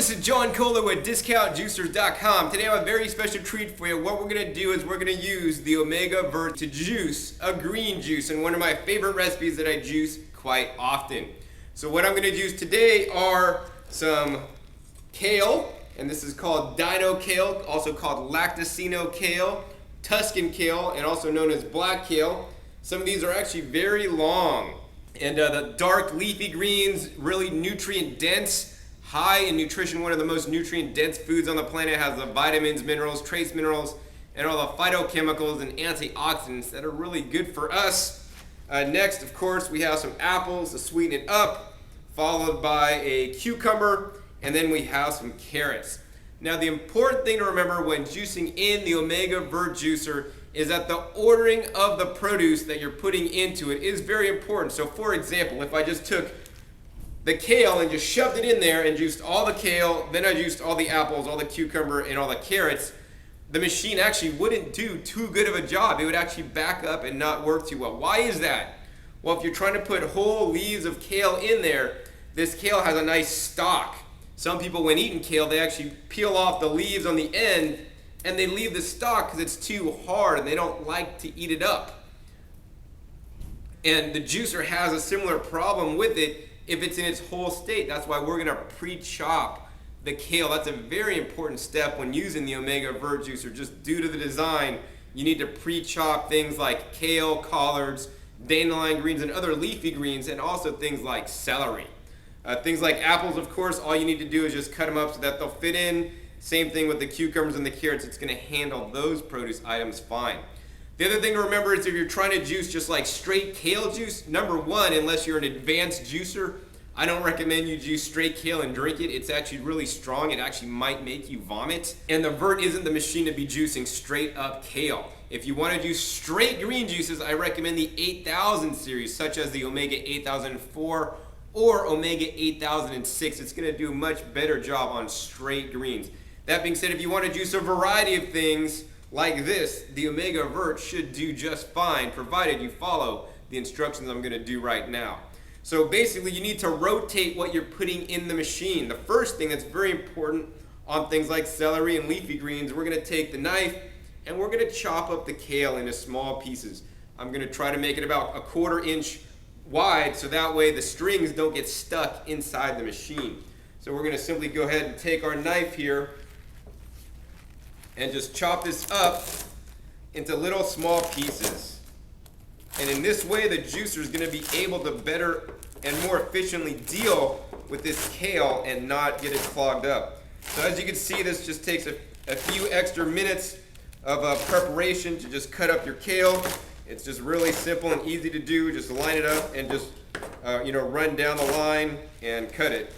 this is John Kohler with DiscountJuicers.com. Today I have a very special treat for you. What we're going to do is we're going to use the Omega Vert to juice a green juice, and one of my favorite recipes that I juice quite often. So what I'm going to juice today are some kale, and this is called Dino Kale, also called Lacticino Kale, Tuscan Kale, and also known as black kale. Some of these are actually very long, and the dark leafy greens, really nutrient dense, high in nutrition, one of the most nutrient dense foods on the planet, has the vitamins, minerals, trace minerals, and all the phytochemicals and antioxidants that are really good for us. Next, of course, we have some apples to sweeten it up, followed by a cucumber, and then we have some carrots. Now, the important thing to remember when juicing in the Omega Vert juicer is that the ordering of the produce that you're putting into it is very important. So, for example, if I just took the kale and just shoved it in there and juiced all the kale, then I juiced all the apples, all the cucumber, and all the carrots, the machine actually wouldn't do too good of a job. It would actually back up and not work too well. Why is that? Well, if you're trying to put whole leaves of kale in there, this kale has a nice stalk. Some people, when eating kale, they actually peel off the leaves on the end and they leave the stalk because it's too hard and they don't like to eat it up. And the juicer has a similar problem with it if it's in its whole state. That's why we're gonna pre-chop the kale. That's a very important step when using the Omega Vert juicer. Just due to the design, you need to pre-chop things like kale, collards, dandelion greens, and other leafy greens, and also things like celery. Things like apples, of course, all you need to do is just cut them up so that they'll fit in. Same thing with the cucumbers and the carrots. It's gonna handle those produce items fine. The other thing to remember is if you're trying to juice just like straight kale juice, number one, unless you're an advanced juicer, I don't recommend you juice straight kale and drink it. It's actually really strong. It actually might make you vomit. And the Vert isn't the machine to be juicing straight up kale. If you want to juice straight green juices, I recommend the 8000 series, such as the Omega 8004 or Omega 8006. It's going to do a much better job on straight greens. That being said, if you want to juice a variety of things like this, the Omega Vert should do just fine, provided you follow the instructions I'm going to do right now. So basically, you need to rotate what you're putting in the machine. The first thing that's very important on things like celery and leafy greens, we're going to take the knife and we're going to chop up the kale into small pieces. I'm going to try to make it about 1/4 inch wide so that way the strings don't get stuck inside the machine. So we're going to simply go ahead and take our knife here and just chop this up into little small pieces. And in this way, the juicer is going to be able to better and more efficiently deal with this kale and not get it clogged up. So as you can see, this just takes a few extra minutes of preparation to just cut up your kale. It's just really simple and easy to do. Just line it up and just run down the line and cut it.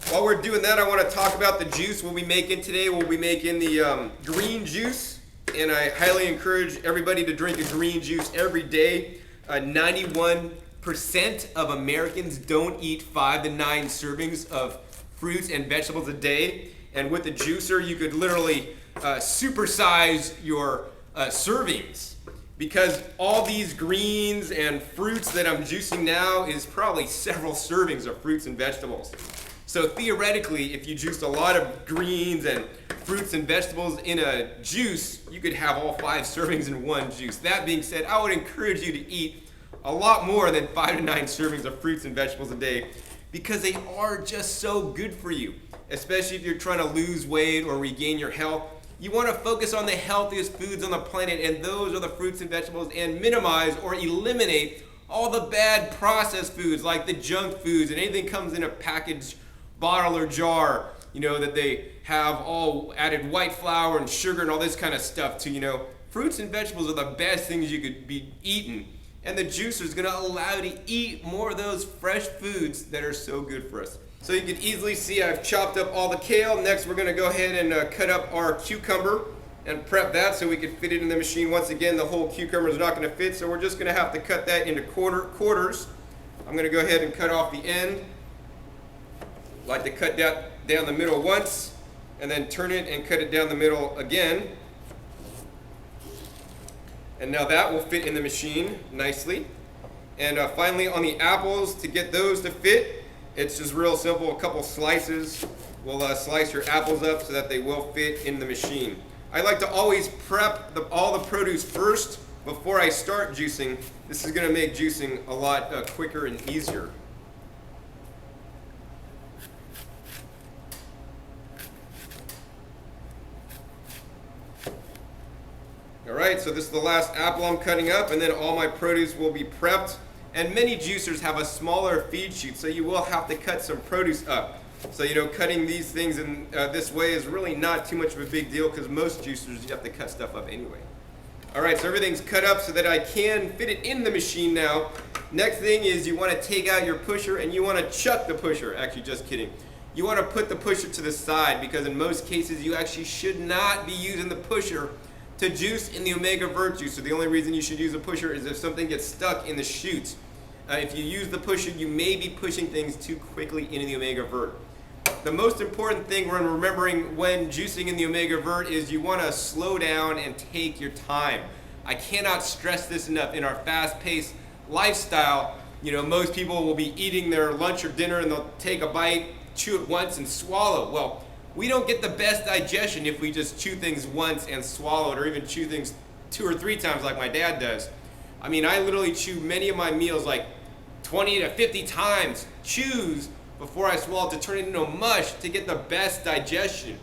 While we're doing that, I want to talk about the juice we'll be making today. We'll be making the green juice, and I highly encourage everybody to drink a green juice every day. 91% of Americans don't eat 5 to 9 servings of fruits and vegetables a day, and with the juicer, you could literally supersize your servings, because all these greens and fruits that I'm juicing now is probably several servings of fruits and vegetables. So theoretically, if you juiced a lot of greens and fruits and vegetables in a juice, you could have all 5 servings in one juice. That being said, I would encourage you to eat a lot more than 5 to 9 servings of fruits and vegetables a day, because they are just so good for you, especially if you're trying to lose weight or regain your health. You want to focus on the healthiest foods on the planet, and those are the fruits and vegetables, and minimize or eliminate all the bad processed foods like the junk foods and anything comes in a package, bottle or jar, that they have all added white flour and sugar and all this kind of stuff to. Fruits and vegetables are the best things you could be eating, and the juicer is going to allow you to eat more of those fresh foods that are so good for us. So you can easily see I've chopped up all the kale. Next, we're going to go ahead and cut up our cucumber and prep that so we can fit it in the machine. Once again, the whole cucumber is not going to fit, so we're just going to have to cut that into quarters. I'm going to go ahead and cut off the end. Like to cut down the middle once, and then turn it and cut it down the middle again. And now that will fit in the machine nicely. And finally on the apples, to get those to fit, it's just real simple. A couple slices will slice your apples up so that they will fit in the machine. I like to always prep all the produce first before I start juicing. This is going to make juicing a lot quicker and easier. Alright, so this is the last apple I'm cutting up, and then all my produce will be prepped. And many juicers have a smaller feed chute, so you will have to cut some produce up. So, cutting these things in this way is really not too much of a big deal, because most juicers, you have to cut stuff up anyway. Alright, so everything's cut up so that I can fit it in the machine now. Next thing is you want to take out your pusher and you want to chuck the pusher. Actually, just kidding. You want to put the pusher to the side, because in most cases you actually should not be using the pusher to juice in the Omega Vert juicer. The only reason you should use a pusher is if something gets stuck in the chute. If you use the pusher, you may be pushing things too quickly into the Omega Vert. The most important thing we're remembering when juicing in the Omega Vert is you want to slow down and take your time. I cannot stress this enough. In our fast-paced lifestyle, most people will be eating their lunch or dinner and they'll take a bite, chew it once, and swallow. Well, we don't get the best digestion if we just chew things once and swallow it, or even chew things 2 or 3 times like my dad does. I mean, I literally chew many of my meals like 20 to 50 times, chews, before I swallow it to turn it into mush to get the best digestion.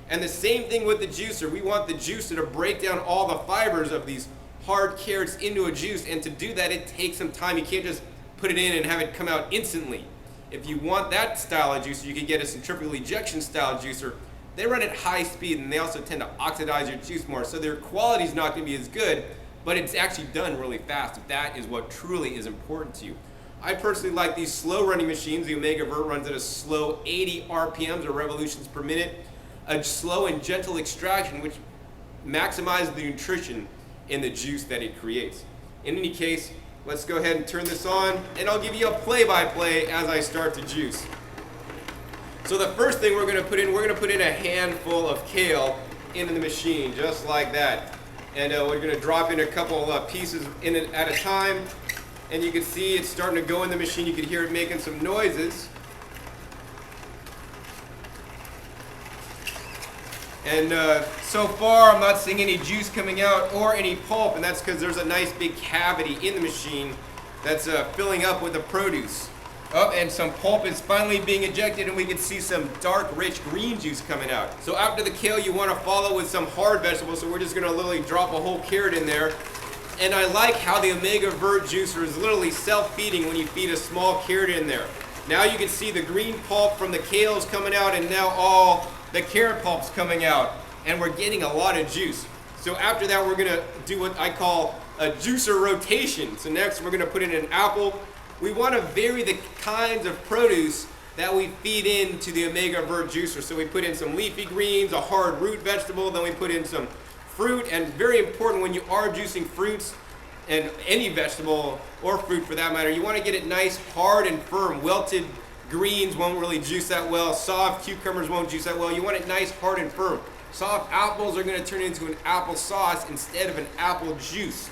And the same thing with the juicer. We want the juicer to break down all the fibers of these hard carrots into a juice, and to do that it takes some time. You can't just put it in and have it come out instantly. If you want that style of juicer, you can get a centrifugal ejection style juicer. They run at high speed, and they also tend to oxidize your juice more, so their quality is not going to be as good, but it's actually done really fast. If that is what truly is important to you. I personally like these slow running machines. The Omega Vert runs at a slow 80 RPMs or revolutions per minute, a slow and gentle extraction which maximizes the nutrition in the juice that it creates. In any case, let's go ahead and turn this on, and I'll give you a play-by-play as I start to juice. So the first thing we're going to put in a handful of kale into the machine, just like that. And we're going to drop in a couple pieces in it at a time. And you can see it's starting to go in the machine. You can hear it making some noises. And so far I'm not seeing any juice coming out or any pulp, and that's because there's a nice big cavity in the machine that's filling up with the produce. Oh, and some pulp is finally being ejected, and we can see some dark, rich green juice coming out. So after the kale, you want to follow with some hard vegetables, so we're just going to literally drop a whole carrot in there. And I like how the Omega Vert juicer is literally self-feeding when you feed a small carrot in there. Now you can see the green pulp from the kales coming out, and now all the carrot pulp's coming out, and we're getting a lot of juice. So after that, we're gonna do what I call a juicer rotation. So next we're gonna put in an apple. We wanna vary the kinds of produce that we feed into the Omega Vert juicer. So we put in some leafy greens, a hard root vegetable, then we put in some fruit, and very important when you are juicing fruits and any vegetable or fruit for that matter, you want to get it nice, hard, and firm. Wilted greens won't really juice that well. Soft cucumbers won't juice that well. You want it nice, hard, and firm. Soft apples are going to turn into an apple sauce instead of an apple juice.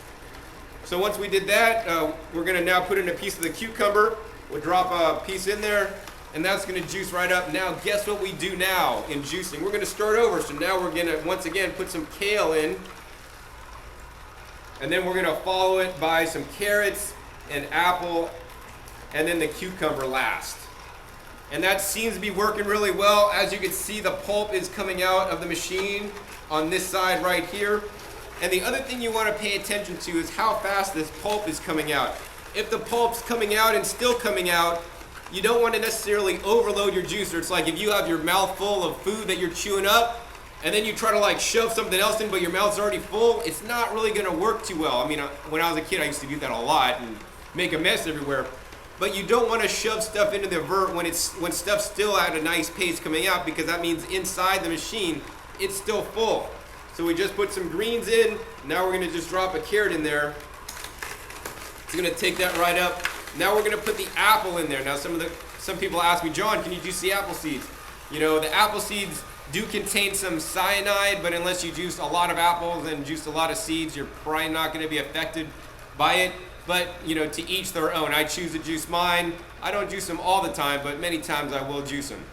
So once we did that, we're going to now put in a piece of the cucumber. We'll drop a piece in there, and that's going to juice right up. Now, guess what we do now in juicing? We're going to start over. So now we're going to, once again, put some kale in. And then we're going to follow it by some carrots and apple, and then the cucumber last. And that seems to be working really well. As you can see, the pulp is coming out of the machine on this side right here. And the other thing you want to pay attention to is how fast this pulp is coming out. If the pulp's coming out and still coming out, you don't want to necessarily overload your juicer. It's like if you have your mouth full of food that you're chewing up, and then you try to like shove something else in, but your mouth's already full, it's not really going to work too well. I mean, when I was a kid, I used to do that a lot and make a mess everywhere. But you don't want to shove stuff into the Vert when stuff's still at a nice pace coming out, because that means inside the machine, it's still full. So we just put some greens in. Now we're going to just drop a carrot in there. It's going to take that right up. Now we're going to put the apple in there. Now some people ask me, John, can you juice the apple seeds? You know, the apple seeds do contain some cyanide, but unless you juice a lot of apples and juice a lot of seeds, you're probably not going to be affected by it. but you know, to each their own. I choose to juice mine. I don't juice them all the time, but many times I will juice them.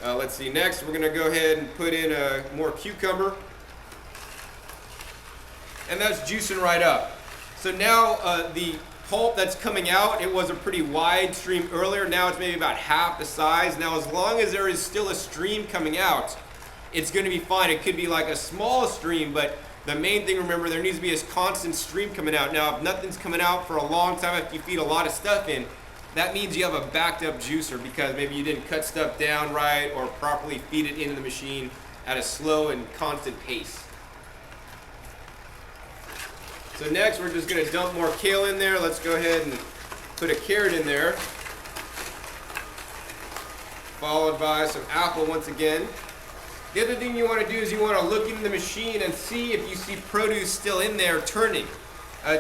Let's see, next we're gonna go ahead and put in more cucumber. And that's juicing right up. So now the pulp that's coming out, it was a pretty wide stream earlier. Now it's maybe about half the size. Now as long as there is still a stream coming out, it's going to be fine. It could be like a small stream, but the main thing, remember, there needs to be a constant stream coming out. Now if nothing's coming out for a long time, if you feed a lot of stuff in, that means you have a backed up juicer because maybe you didn't cut stuff down right or properly feed it into the machine at a slow and constant pace. So next we're just going to dump more kale in there. Let's go ahead and put a carrot in there. Followed by some apple once again. The other thing you want to do is you want to look into the machine and see if you see produce still in there turning.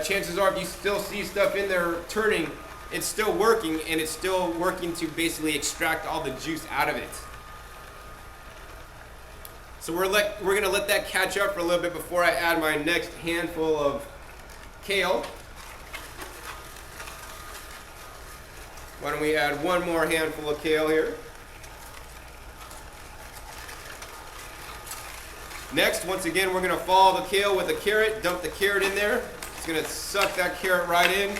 Chances are if you still see stuff in there turning, it's still working, and it's still working to basically extract all the juice out of it. So we're going to let that catch up for a little bit before I add my next handful of kale. Why don't we add one more handful of kale here? Next, once again, we're going to follow the kale with a carrot. Dump the carrot in there. It's going to suck that carrot right in.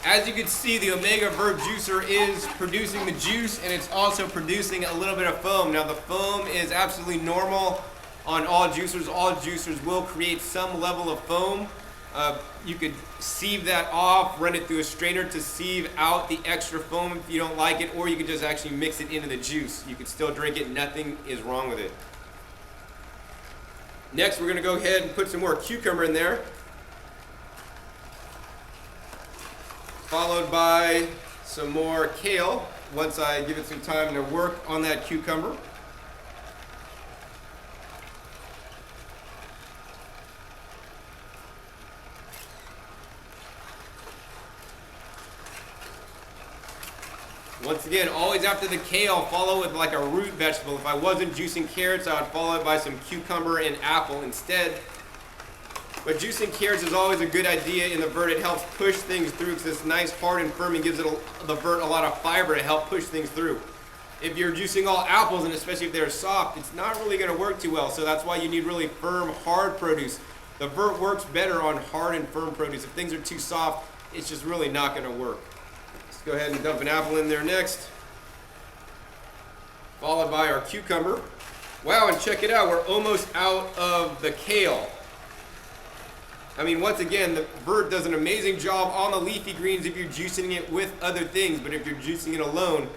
As you can see, the Omega Vert juicer is producing the juice, and it's also producing a little bit of foam. Now the foam is absolutely normal on all juicers. All juicers will create some level of foam. You could sieve that off, run it through a strainer to sieve out the extra foam if you don't like it, or you could just actually mix it into the juice. You could still drink it, nothing is wrong with it. Next, we're going to go ahead and put some more cucumber in there, followed by some more kale once I give it some time to work on that cucumber. Once again, always after the kale, follow with like a root vegetable. If I wasn't juicing carrots, I would follow it by some cucumber and apple instead. But juicing carrots is always a good idea in the Vert. It helps push things through because it's nice, hard, and firm, and gives it the Vert a lot of fiber to help push things through. If you're juicing all apples, and especially if they're soft, it's not really going to work too well. So that's why you need really firm, hard produce. The Vert works better on hard and firm produce. If things are too soft, it's just really not going to work. Let's go ahead and dump an apple in there next, followed by our cucumber. Wow, and check it out, we're almost out of the kale. I mean, once again, the Vert does an amazing job on the leafy greens if you're juicing it with other things, but if you're juicing it alone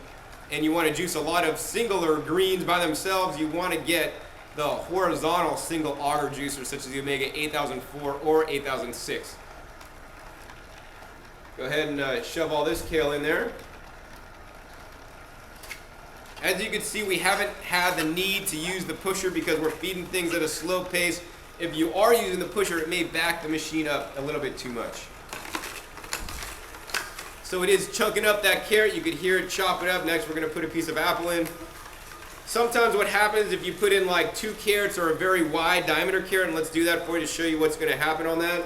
and you want to juice a lot of singular greens by themselves, you want to get the horizontal single auger juicer such as the Omega 8004 or 8006. Go ahead and shove all this kale in there. As you can see, we haven't had the need to use the pusher because we're feeding things at a slow pace. If you are using the pusher, it may back the machine up a little bit too much. So it is chunking up that carrot. You could hear it chop it up. Next, we're going to put a piece of apple in. Sometimes what happens if you put in like 2 carrots or a very wide diameter carrot, and let's do that for you to show you what's going to happen on that.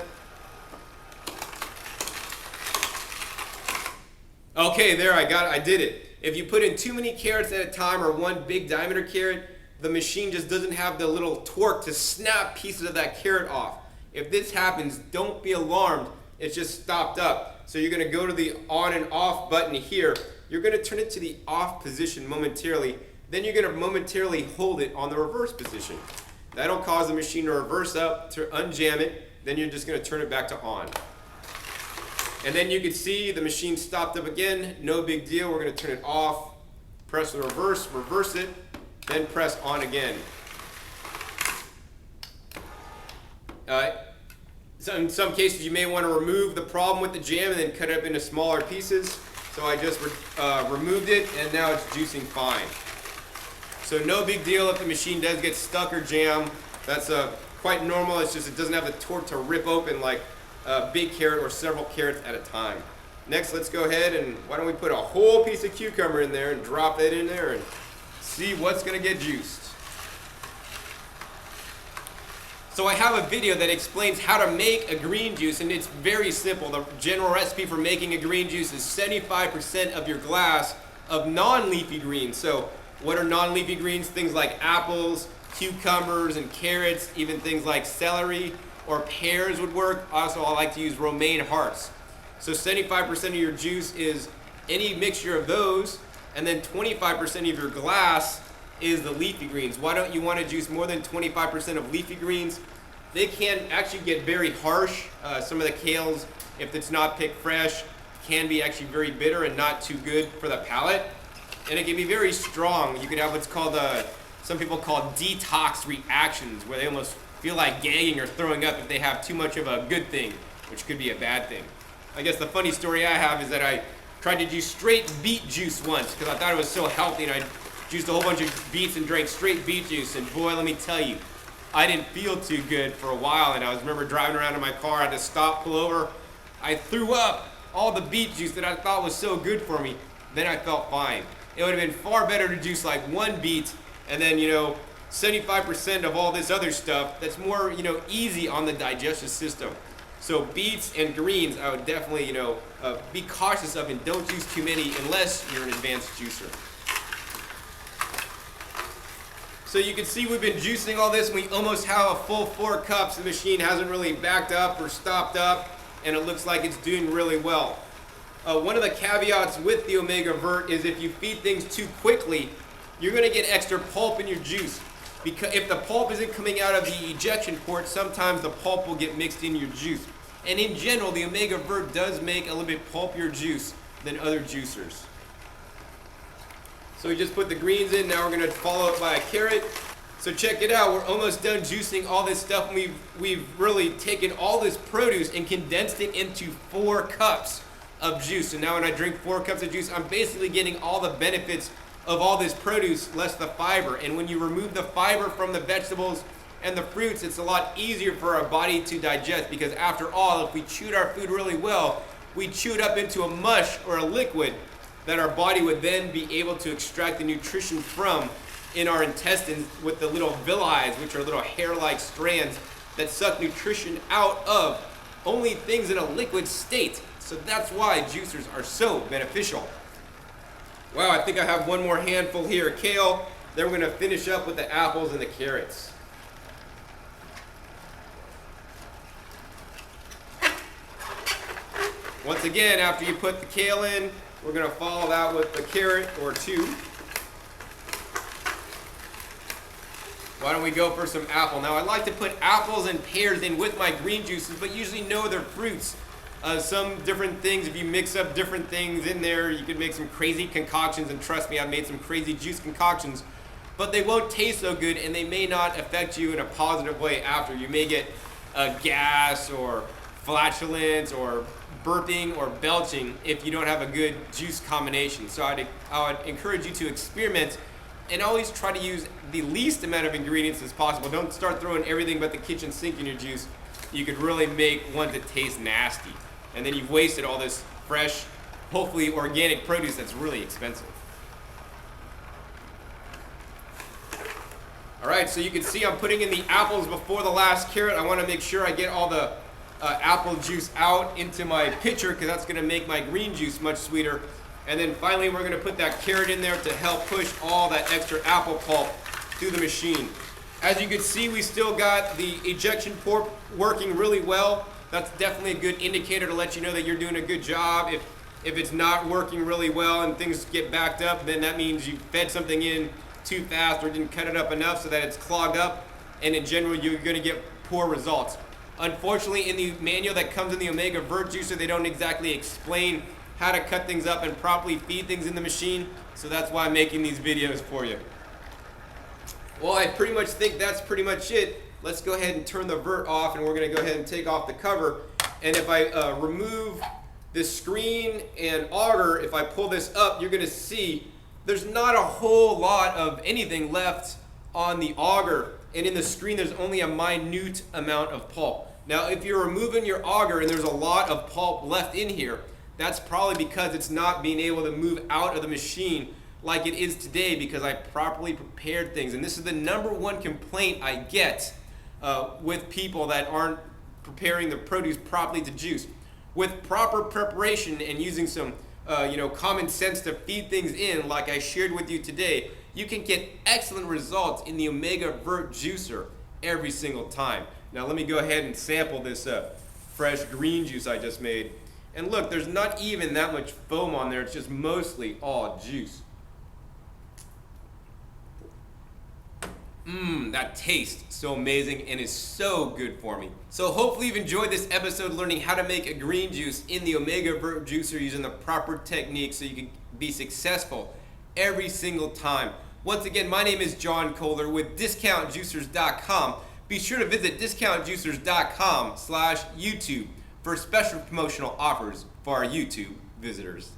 Okay, there, I did it. If you put in too many carrots at a time or one big diameter carrot, the machine just doesn't have the little torque to snap pieces of that carrot off. If this happens, don't be alarmed. It's just stopped up. So you're going to go to the on and off button here. You're going to turn it to the off position momentarily. Then you're going to momentarily hold it on the reverse position. That'll cause the machine to reverse up, to unjam it. Then you're just going to turn it back to on. And then you can see the machine stopped up again. No big deal. We're going to turn it off, press the reverse it, then press on again. So in some cases, you may want to remove the problem with the jam and then cut it up into smaller pieces. So I just removed it, and now it's juicing fine. So no big deal if the machine does get stuck or jam. That's quite normal. It's just it doesn't have the torque to rip open like a big carrot or several carrots at a time. Next, let's go ahead and why don't we put a whole piece of cucumber in there and drop it in there and see what's going to get juiced. So I have a video that explains how to make a green juice, and it's very simple. The general recipe for making a green juice is 75% of your glass of non-leafy greens. So what are non-leafy greens? Things like apples, cucumbers, and carrots, even things like celery or pears would work. Also, I like to use romaine hearts. So 75% of your juice is any mixture of those, and then 25% of your glass is the leafy greens. Why don't you want to juice more than 25% of leafy greens? They can actually get very harsh. Some of the kales, if it's not picked fresh, can be actually very bitter and not too good for the palate. And it can be very strong. You could have what's called, some people call detox reactions, where they almost feel like gagging or throwing up if they have too much of a good thing, which could be a bad thing. I guess the funny story I have is that I tried to do straight beet juice once because I thought it was so healthy, and I juiced a whole bunch of beets and drank straight beet juice, and boy, let me tell you, I didn't feel too good for a while. And I remember driving around in my car, I had to stop, pull over. I threw up all the beet juice that I thought was so good for me. Then I felt fine. It would have been far better to juice like one beet and then 75% of all this other stuff that's more easy on the digestive system. So beets and greens, I would definitely be cautious of, and don't juice too many unless you're an advanced juicer. So you can see we've been juicing all this, and we almost have a full 4 cups. The machine hasn't really backed up or stopped up, and it looks like it's doing really well. One of the caveats with the Omega Vert is if you feed things too quickly, you're going to get extra pulp in your juice. Because if the pulp isn't coming out of the ejection port, sometimes the pulp will get mixed in your juice. And in general, the Omega Vert does make a little bit pulpier juice than other juicers. So we just put the greens in. Now we're going to follow it by a carrot. So check it out. We're almost done juicing all this stuff. And we've really taken all this produce and condensed it into 4 cups of juice. And now when I drink 4 cups of juice, I'm basically getting all the benefits of all this produce, less the fiber. And when you remove the fiber from the vegetables and the fruits, it's a lot easier for our body to digest, because after all, if we chewed our food really well, we chew it up into a mush or a liquid that our body would then be able to extract the nutrition from in our intestines with the little villi, which are little hair-like strands that suck nutrition out of only things in a liquid state. So that's why juicers are so beneficial. Wow, I think I have one more handful here of kale. Then we're going to finish up with the apples and the carrots. Once again, after you put the kale in, we're going to follow that with a carrot or 2. Why don't we go for some apple? Now, I like to put apples and pears in with my green juices, but usually no other fruits. Some different things, if you mix up different things in there, you could make some crazy concoctions, and trust me, I've made some crazy juice concoctions, but they won't taste so good, and they may not affect you in a positive way after. You may get gas or flatulence or burping or belching if you don't have a good juice combination. So I would encourage you to experiment and always try to use the least amount of ingredients as possible. Don't start throwing everything but the kitchen sink in your juice. You could really make one that tastes nasty, and then you've wasted all this fresh, hopefully organic produce that's really expensive. All right, so you can see I'm putting in the apples before the last carrot. I want to make sure I get all the apple juice out into my pitcher, because that's going to make my green juice much sweeter. And then finally, we're going to put that carrot in there to help push all that extra apple pulp through the machine. As you can see, we still got the ejection port working really well. That's definitely a good indicator to let you know that you're doing a good job. If it's not working really well and things get backed up, then that means you fed something in too fast or didn't cut it up enough so that it's clogged up, and in general, you're going to get poor results. Unfortunately, in the manual that comes in the Omega Vert juicer, they don't exactly explain how to cut things up and properly feed things in the machine, so that's why I'm making these videos for you. Well, I pretty much think that's pretty much it. Let's go ahead and turn the Vert off, and we're going to go ahead and take off the cover. And if I remove this screen and auger, if I pull this up, you're going to see there's not a whole lot of anything left on the auger, and in the screen there's only a minute amount of pulp. Now, if you're removing your auger and there's a lot of pulp left in here, that's probably because it's not being able to move out of the machine like it is today, because I properly prepared things. And this is the #1 complaint I get with people that aren't preparing the produce properly to juice. With proper preparation and using some common sense to feed things in, like I shared with you today, you can get excellent results in the Omega Vert juicer every single time. Now let me go ahead and sample this fresh green juice I just made. And look, there's not even that much foam on there, it's just mostly all juice. That tastes so amazing and is so good for me. So hopefully you've enjoyed this episode learning how to make a green juice in the Omega Vert juicer using the proper technique so you can be successful every single time. Once again, my name is John Kohler with DiscountJuicers.com. Be sure to visit DiscountJuicers.com/YouTube for special promotional offers for our YouTube visitors.